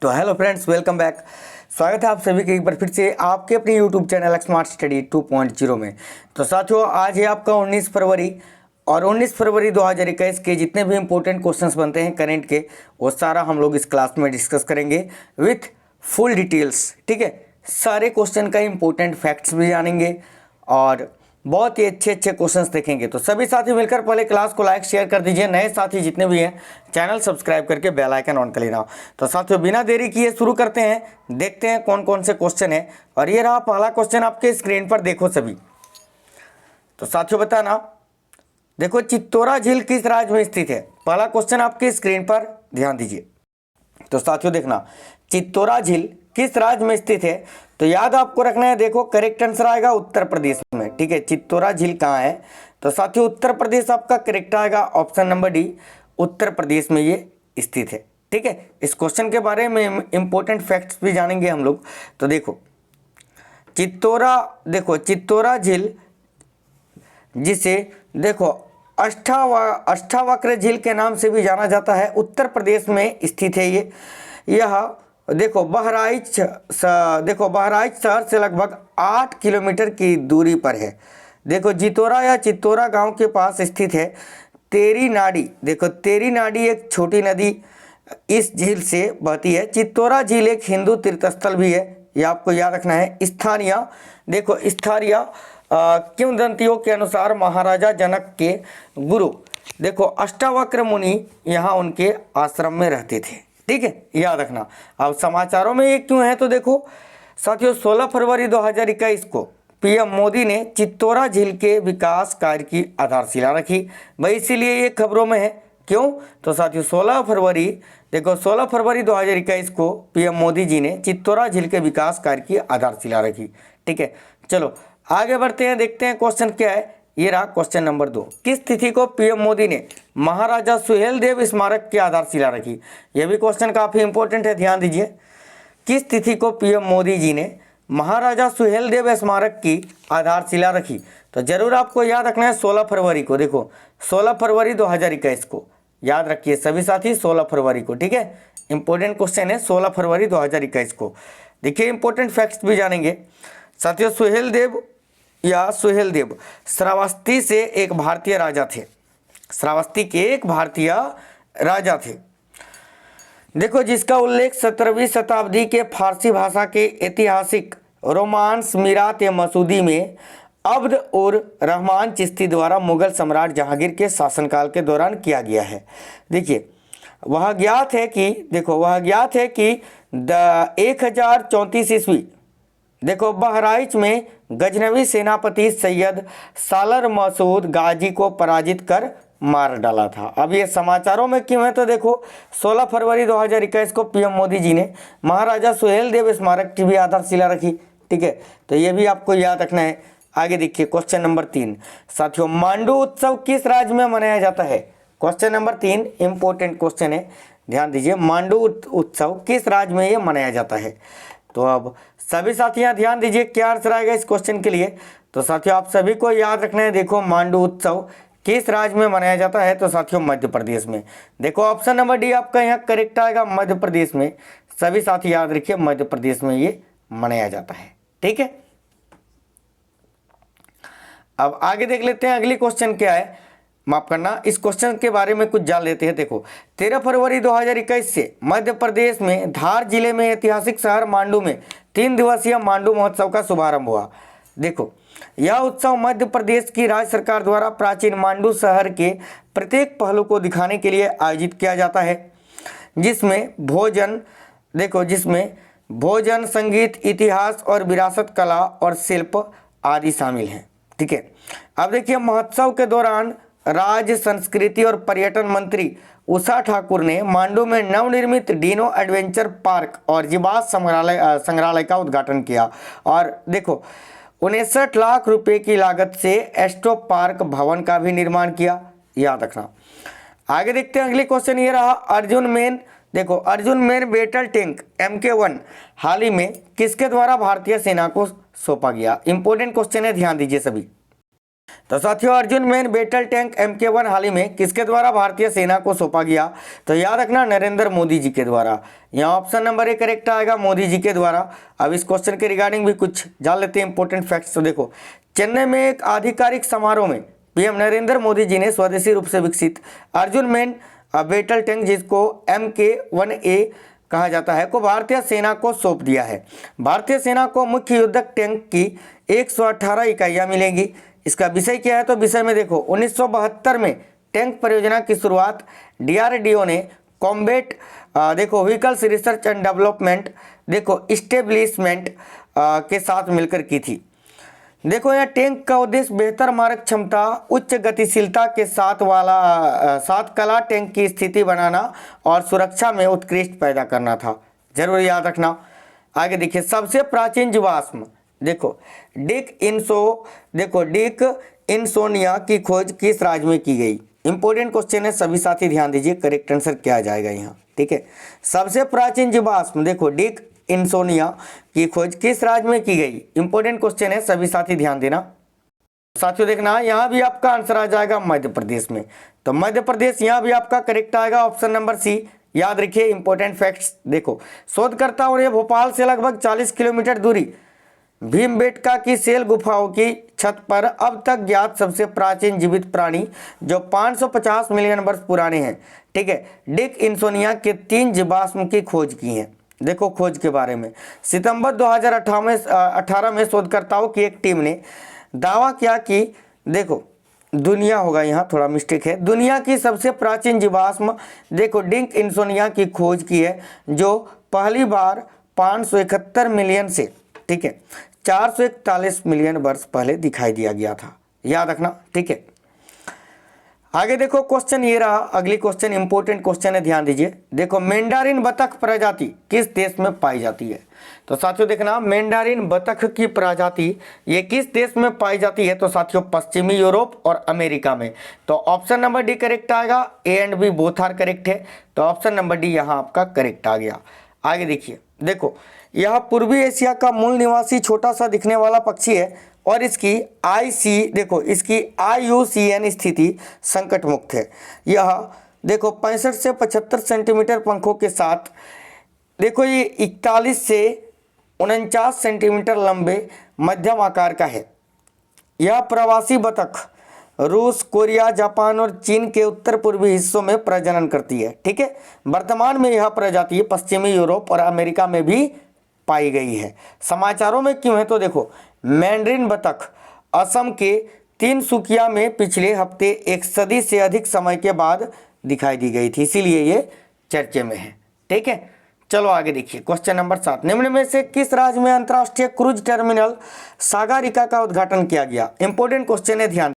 तो hello friends, welcome back. स्वागत है आप सभी के एक बार फिर से आपके अपने यूट्यूब चैनल स्मार्ट स्टडी 2.0 में। तो साथियों, आज है आपका 19 फरवरी और 19 फरवरी 2021 के जितने भी इंपॉर्टेंट क्वेश्चंस बनते हैं करंट के, वो सारा हम लोग इस क्लास में डिस्कस करेंगे विथ फुल डिटेल्स। ठीक है, सारे क्वेश्चन का इंपॉर्टेंट फैक्ट्स भी जानेंगे और बहुत ही अच्छे अच्छे क्वेश्चंस देखेंगे। तो सभी साथी मिलकर पहले क्लास को लाइक शेयर कर दीजिए। नए साथी जितने भी हैं चैनल सब्सक्राइब करके बेल आइकन ऑन कर लेना। तो साथियों, बिना देरी किए शुरू करते हैं, देखते हैं कौन कौन से क्वेश्चन है। और ये रहा पहला क्वेश्चन आपके स्क्रीन पर, देखो सभी। तो साथियों बताना, देखो चित्तौरा झील किस राज्य में स्थित है। पहला क्वेश्चन आपके स्क्रीन पर, ध्यान दीजिए। तो साथियों देखना, चित्तौरा झील किस राज्य में स्थित है। तो याद आपको रखना है, देखो करेक्ट आंसर आएगा उत्तर प्रदेश में। ठीक है, चित्तौरा झील कहाँ है। तो साथियों उत्तर प्रदेश आपका करेक्ट आएगा, option number D, Uttar Pradesh में ये स्थित है। ठीक है, इस क्वेश्चन के बारे में इंपॉर्टेंट फैक्ट्स भी जानेंगे हम लोग। तो देखो चित्तौरा झील, जिसे देखो अष्टावक्र झील के नाम से भी जाना जाता है, उत्तर प्रदेश में स्थित है ये। यह देखो बहराइच शहर से लगभग 8 किलोमीटर की दूरी पर है। देखो जितौरा या चित्तौरा गांव के पास स्थित है। तेरी नाडी, देखो तेरी नाडी एक छोटी नदी इस झील से बहती है। चित्तौरा झील एक हिंदू तीर्थस्थल भी है, ये आपको याद रखना है। स्थानीय किंवदंतियों के अनुसार महाराजा जनक के गुरु देखो अष्टावक्र मुनि यहाँ उनके आश्रम में रहते थे। ठीक है, याद रखना। अब समाचारों में ये क्यों है, तो देखो साथियों 16 फरवरी 2021 को पीएम मोदी ने चित्तौरा झील के विकास कार्य की आधारशिला रखी। भाई इसीलिए ये खबरों में है। क्यों, तो साथियों 16 फरवरी 2021 को पीएम मोदी जी ने चित्तौरा झील के विकास कार्य की आधारशिला रखी। ठीक है, चलो आगे बढ़ते हैं, देखते हैं क्वेश्चन क्या है। ये रहा क्वेश्चन नंबर 2। किस तिथि को पीएम मोदी ने महाराजा सुहेलदेव स्मारक की आधारशिला रखी। यह भी क्वेश्चन काफी इंपॉर्टेंट है, ध्यान दीजिए। किस तिथि को पीएम मोदी जी ने महाराजा सुहेलदेव स्मारक की आधारशिला रखी। तो जरूर आपको याद रखना है 16 फरवरी को। देखो 16 फरवरी 2021 को याद रखिए सभी साथी, 16 फरवरी को। ठीक है, इंपॉर्टेंट क्वेश्चन है 16 फरवरी 2021 को। देखिए इंपॉर्टेंट फैक्ट्स भी जानेंगे साथियों। सुहेलदेव श्रावस्ती से एक भारतीय राजा थे। श्रावस्ती के एक भारतीय राजा थे, देखो जिसका उल्लेख 17वीं शताब्दी के फारसी भाषा के ऐतिहासिक रोमांस मीरात ए मसूदी में अब्द उर रहमान चिश्ती द्वारा मुगल सम्राट जहांगीर के शासनकाल के दौरान किया गया है। देखिए वह ज्ञात है कि 1034 ईस्वी देखो बहराइच में गजनवी सेनापति सैयद सालर मसूद गाजी को पराजित कर मार डाला था। अब ये समाचारों में क्यों है, तो देखो 16 फरवरी 2021 को पीएम मोदी जी ने महाराजा सुहेलदेव स्मारक की भी आधारशिला रखी। ठीक है, तो ये भी आपको याद रखना है। आगे देखिए क्वेश्चन नंबर 3 साथियों, मांडू उत्सव किस राज्य में मनाया जाता है। क्वेश्चन नंबर 3 इंपॉर्टेंट क्वेश्चन है, ध्यान दीजिए। मांडू उत्सव किस राज्य में ये मनाया जाता है। तो अब सभी साथियां ध्यान दीजिए, क्या आंसर आएगा इस क्वेश्चन के लिए। तो साथियों आप सभी को याद रखना है, देखो मांडू उत्सव किस राज्य में मनाया जाता है। तो साथियों मध्य प्रदेश में। देखो ऑप्शन नंबर डी आपका यहाँ करेक्ट आएगा, मध्य प्रदेश में। सभी साथी याद रखिए, मध्य प्रदेश में ये मनाया जाता है। ठीक है, अब आगे देख लेते हैं अगली क्वेश्चन क्या है। माफ करना, इस क्वेश्चन के बारे में कुछ जान लेते हैं। देखो 13 फरवरी 2021 से मध्य प्रदेश में धार जिले में ऐतिहासिक शहर मांडू में 3 दिवसीय मांडू महोत्सव का शुभारंभ हुआ। देखो यह उत्सव मध्य प्रदेश की राज्य सरकार द्वारा प्राचीन मांडू शहर के प्रत्येक पहलू को दिखाने के लिए आयोजित किया जाता है, जिसमें भोजन, संगीत, इतिहास और विरासत, कला और शिल्प आदि शामिल हैं। ठीक है, अब देखिए महोत्सव के दौरान राज्य संस्कृति और पर्यटन मंत्री उषा ठाकुर ने मांडू में नवनिर्मित डिनो एडवेंचर पार्क और जीवाश्म संग्रहालय का उद्घाटन किया। और देखो 59 लाख रुपए की लागत से एस्ट्रो पार्क भवन का भी निर्माण किया, याद रखना। आगे देखते हैं अगली क्वेश्चन, ये रहा Arjun main battle tank MK1 हाल ही में किसके द्वारा भारतीय सेना को सौंपा गया। इंपॉर्टेंट क्वेश्चन है, ध्यान दीजिए सभी। तो साथियों Arjun main battle tank MK1 हाल ही में किसके द्वारा भारतीय सेना को सौंपा गया? तो याद रखना नरेंद्र मोदी जी के द्वारा। यहाँ ऑप्शन नंबर ए करेक्ट आएगा, मोदी जी के द्वारा। अब इस क्वेश्चन के रिगार्डिंग भी कुछ जान लेते हैं इंपॉर्टेंट फैक्ट्स। तो देखो, चेन्नई में एक आधिकारिक समारोह में PM नरेंद्र मोदी जी ने स्वदेशी रूप से विकसित अर्जुन मेन बैटल टैंक, जिसको MK1A कहा जाता है, को भारतीय सेना को सौंप दिया है। भारतीय सेना को मुख्य युद्धक टैंक की 118 इकाइयाँ मिलेंगी। इसका विषय क्या है? तो विषय में देखो 1972 में टैंक परियोजना की शुरुआत DRDO ने कॉम्बैट देखो व्हीकल्स रिसर्च एंड डेवलपमेंट देखो इस्टेब्लिशमेंट के साथ मिलकर की थी। देखो यह टैंक का उद्देश्य बेहतर मारक क्षमता, उच्च गतिशीलता के साथ कला टैंक की स्थिति बनाना और सुरक्षा में उत्कृष्ट पैदा करना था। जरूर याद रखना। आगे देखिए, सबसे प्राचीन जीवाश्म देखो डिक इंसोनिया की खोज किस राज्य में की गई? इंपॉर्टेंट क्वेश्चन है, सभी साथी ध्यान दीजिए, करेक्ट आंसर क्या आ जाएगा यहाँ। ठीक है, सबसे प्राचीन जीवाश्म देखो डिक इंसोनिया की खोज किस राज्य में की गई? इंपॉर्टेंट क्वेश्चन है, सभी साथी ध्यान देना। साथियों देखना यहाँ भी आपका आंसर आ जाएगा मध्य प्रदेश में। तो मध्य प्रदेश यहाँ भी आपका करेक्ट आएगा, ऑप्शन नंबर सी। याद रखिए इंपॉर्टेंट फैक्ट्स। देखो, शोधकर्ताओं ने भोपाल से लगभग 40 किलोमीटर दूरी भीमबेटका की सेल गुफाओं की छत पर अब तक ज्ञात सबसे प्राचीन जीवित प्राणी जो 550 मिलियन वर्ष पुराने हैं, ठीक है, डिक इंसोनिया के 3 जीवाश्म की खोज की है। देखो खोज के बारे में, सितंबर 2018 में शोधकर्ताओं की एक टीम ने दावा किया कि देखो दुनिया होगा, यहाँ थोड़ा मिस्टेक है, दुनिया की सबसे प्राचीन जीवाश्म देखो डिक इंसोनिया की खोज की है, जो पहली बार 571 मिलियन से ठीक है 441 मिलियन वर्ष पहले दिखाई दिया गया था। याद रखना। ठीक है, आगे देखो क्वेश्चन ये रहा, अगली क्वेश्चन इंपॉर्टेंट क्वेश्चन है, ध्यान दीजिए। देखो मेंडारिन बतख प्रजाति किस देश में पाई जाती है? तो साथियों देखना, मेंडारिन बतख की प्रजाति ये किस देश में पाई जाती है? तो साथियों पश्चिमी यूरोप और अमेरिका में। तो ऑप्शन नंबर डी करेक्ट आएगा, A and B both are correct है। तो ऑप्शन नंबर डी यहाँ आपका करेक्ट आ गया। आगे देखिए, देखो यह पूर्वी एशिया का मूल निवासी छोटा सा दिखने वाला पक्षी है और इसकी IUCN स्थिति संकट मुक्त है। यह देखो 65 से 75 सेंटीमीटर पंखों के साथ देखो ये 41 से 49 सेंटीमीटर लंबे मध्यम आकार का है। यह प्रवासी बतख रूस, कोरिया, जापान और चीन के उत्तर पूर्वी हिस्सों में प्रजनन करती है। ठीक है, वर्तमान में यह प्रजाति पश्चिमी यूरोप और अमेरिका में भी पाई गई है। समाचारों में क्यों है? तो देखो मैंड्रिन बतख असम के तिनसुकिया में पिछले हफ्ते 1 सदी से अधिक समय के बाद दिखाई दी गई थी, इसीलिए ये चर्चे में है। ठीक है, चलो आगे देखिए क्वेश्चन नंबर 7, निम्न में से किस राज्य में अंतर्राष्ट्रीय क्रूज टर्मिनल सागरिका का उद्घाटन किया गया? इंपॉर्टेंट क्वेश्चन है, ध्यान।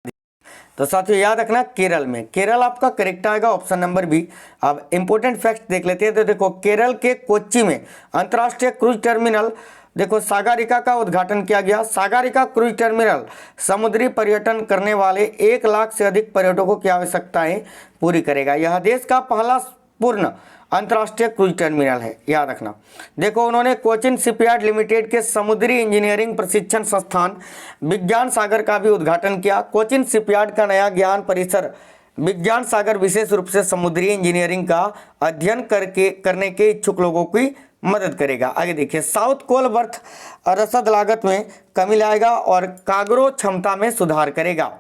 तो साथियों याद रखना केरल में। केरल आपका करेक्ट आएगा, ऑप्शन नंबर बी। अब इंपॉर्टेंट फैक्ट देख लेते हैं। तो देखो केरल के कोच्चि में अंतर्राष्ट्रीय क्रूज टर्मिनल देखो सागरिका का उद्घाटन किया गया। सागरिका क्रूज टर्मिनल समुद्री पर्यटन करने वाले 1 लाख से अधिक पर्यटकों की आवश्यकताएं पूरी करेगा। यह देश का पहला पूर्ण अंतर्राष्ट्रीय क्रूज टर्मिनल है, याद रखना। देखो उन्होंने कोचिन शिपयार्ड लिमिटेड के समुद्री इंजीनियरिंग प्रशिक्षण संस्थान विज्ञान सागर का भी उद्घाटन किया। कोचिन शिपयार्ड का नया ज्ञान परिसर विज्ञान सागर विशेष रूप से समुद्री इंजीनियरिंग का अध्ययन करने के इच्छुक लोगों की मदद करेगा। आगे देखिए, साउथ कोल बर्थ रसद लागत में कमी लाएगा और कार्गो क्षमता में सुधार करेगा।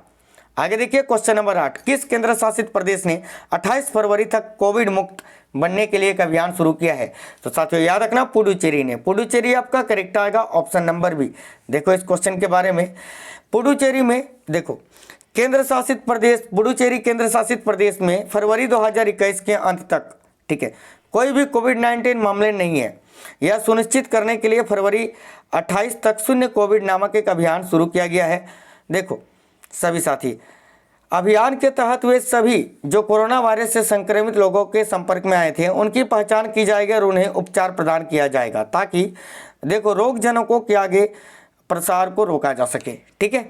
आगे देखिए क्वेश्चन नंबर 8, किस केंद्र शासित प्रदेश ने 28 फरवरी तक कोविड मुक्त बनने के लिए एक अभियान शुरू किया है? तो साथियों याद रखना पुडुचेरी ने। पुडुचेरी आपका करेक्ट आएगा, ऑप्शन नंबर बी। देखो इस क्वेश्चन के बारे में, पुडुचेरी में देखो केंद्र शासित प्रदेश पुडुचेरी केंद्र शासित प्रदेश में फरवरी 2021 के अंत तक ठीक है कोई भी कोविड-19 मामले नहीं है। यह सुनिश्चित करने के लिए फरवरी 28 तक शून्य कोविड नामक एक अभियान शुरू किया गया है। देखो सभी साथी, अभियान के तहत वे सभी जो कोरोना वायरस से संक्रमित लोगों के संपर्क में आए थे उनकी पहचान की जाएगी और उन्हें उपचार प्रदान किया जाएगा, ताकि देखो रोगजनकों के आगे प्रसार को रोका जा सके। ठीक है,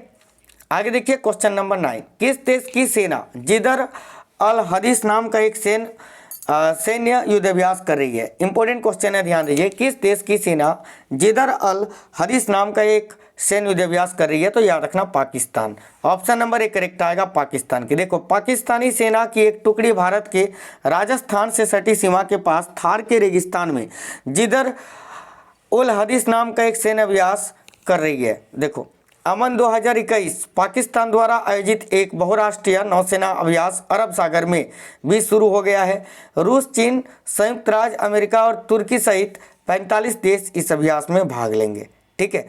आगे देखिए क्वेश्चन नंबर 9, किस देश की सेना जिदर अल हदीस नाम का एक सैन्य युद्धाभ्यास कर रही है? इंपॉर्टेंट क्वेश्चन है, ध्यान दीजिए। किस देश की सेना जिदर अल हदीस नाम का एक सैन्य युद्धाभ्यास कर रही है? तो याद रखना पाकिस्तान। ऑप्शन नंबर 1 करेक्ट आएगा पाकिस्तान की। देखो, पाकिस्तानी सेना की एक टुकड़ी भारत के राजस्थान से सटी सीमा के पास थार के रेगिस्तान में जिदर उल हदीस नाम का एक सैन्य अभ्यास कर रही है। देखो, अमन 2021 पाकिस्तान द्वारा आयोजित एक बहुराष्ट्रीय नौसेना अभ्यास अरब सागर में भी शुरू हो गया है। रूस, चीन, संयुक्त राज्य अमेरिका और तुर्की सहित 45 देश इस अभ्यास में भाग लेंगे। ठीक है,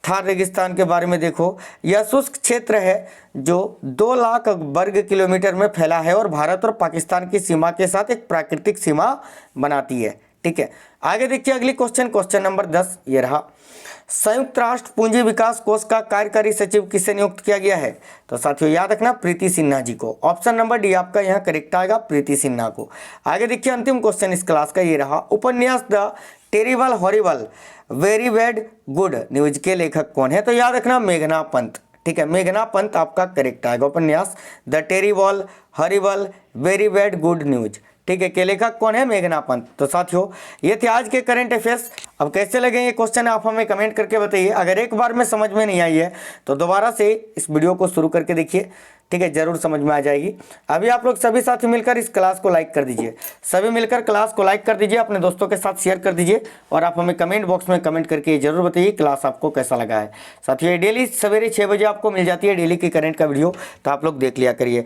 थार रेगिस्तान के बारे में देखो, यह शुष्क क्षेत्र है जो 2 लाख वर्ग किलोमीटर में फैला है और भारत और पाकिस्तान की सीमा के साथ एक प्राकृतिक सीमा बनाती है। ठीक है, आगे देखिए अगली क्वेश्चन नंबर 10 ये रहा। संयुक्त राष्ट्र पूंजी विकास कोष का कार्यकारी सचिव किसे नियुक्त किया गया है? तो साथियों याद रखना प्रीति सिन्हा जी को। ऑप्शन नंबर डी आपका यहाँ करेक्ट आएगा, प्रीति सिन्हा को। आगे देखिए अंतिम क्वेश्चन इस क्लास का ये रहा। उपन्यास the terrible horrible very bad good news के लेखक कौन है? तो याद रखना मेघना पंत। ठीक है, मेघना पंत आपका करेक्ट आएगा। उपन्यास the terrible horrible very bad good news, ठीक है, के लेखक कौन है? मेघना पंत। तो साथियों ये थे आज के करंट अफेयर्स। अब कैसे लगे ये क्वेश्चन आप हमें कमेंट करके बताइए। अगर एक बार में समझ में नहीं आई है तो दोबारा से इस वीडियो को शुरू करके देखिए। ठीक है, जरूर समझ में आ जाएगी। अभी आप लोग सभी साथी मिलकर इस क्लास को लाइक कर दीजिए। सभी मिलकर क्लास को लाइक कर दीजिए, अपने दोस्तों के साथ शेयर कर दीजिए और आप हमें कमेंट बॉक्स में कमेंट करके जरूर बताइए क्लास आपको कैसा लगा है। साथियों ये डेली सवेरे 6 बजे आपको मिल जाती है डेली की करंट का वीडियो, तो आप लोग देख लिया करिए।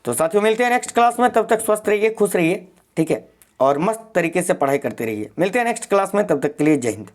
तो साथियों मिलते हैं नेक्स्ट क्लास में, तब तक स्वस्थ रहिए, खुश रहिए। ठीक है, और मस्त तरीके से पढ़ाई करते रहिए। मिलते हैं नेक्स्ट क्लास में, तब तक के लिए जय हिंद।